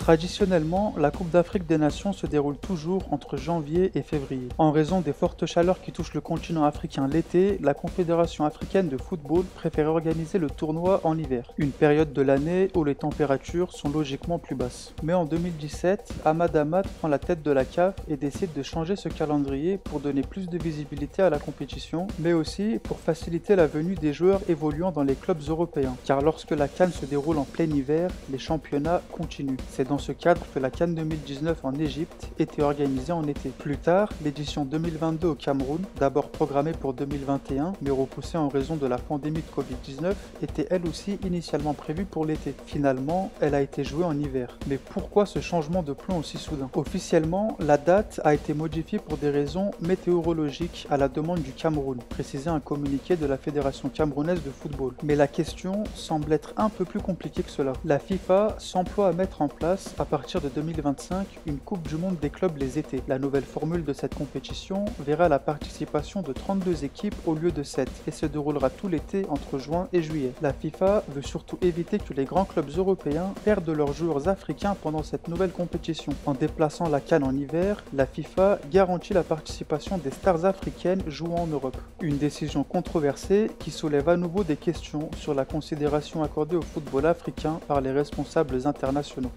Traditionnellement, la Coupe d'Afrique des Nations se déroule toujours entre janvier et février. En raison des fortes chaleurs qui touchent le continent africain l'été, la Confédération africaine de football préfère organiser le tournoi en hiver, une période de l'année où les températures sont logiquement plus basses. Mais en 2017, Ahmad Ahmad prend la tête de la CAF et décide de changer ce calendrier pour donner plus de visibilité à la compétition, mais aussi pour faciliter la venue des joueurs évoluant dans les clubs européens. Car lorsque la CAN se déroule en plein hiver, les championnats continuent. C'est dans ce cadre que la CAN 2019 en Égypte était organisée en été. Plus tard, l'édition 2022 au Cameroun, d'abord programmée pour 2021, mais repoussée en raison de la pandémie de Covid-19, était elle aussi initialement prévue pour l'été. Finalement, elle a été jouée en hiver. Mais pourquoi ce changement de plan aussi soudain? Officiellement, la date a été modifiée pour des raisons météorologiques à la demande du Cameroun, précisait un communiqué de la Fédération camerounaise de football. Mais la question semble être un peu plus compliquée que cela. La FIFA s'emploie à mettre en place, à partir de 2025, une Coupe du Monde des clubs les étés. La nouvelle formule de cette compétition verra la participation de 32 équipes au lieu de 7 et se déroulera tout l'été entre juin et juillet. La FIFA veut surtout éviter que les grands clubs européens perdent leurs joueurs africains pendant cette nouvelle compétition. En déplaçant la CAN en hiver, la FIFA garantit la participation des stars africaines jouant en Europe. Une décision controversée qui soulève à nouveau des questions sur la considération accordée au football africain par les responsables internationaux.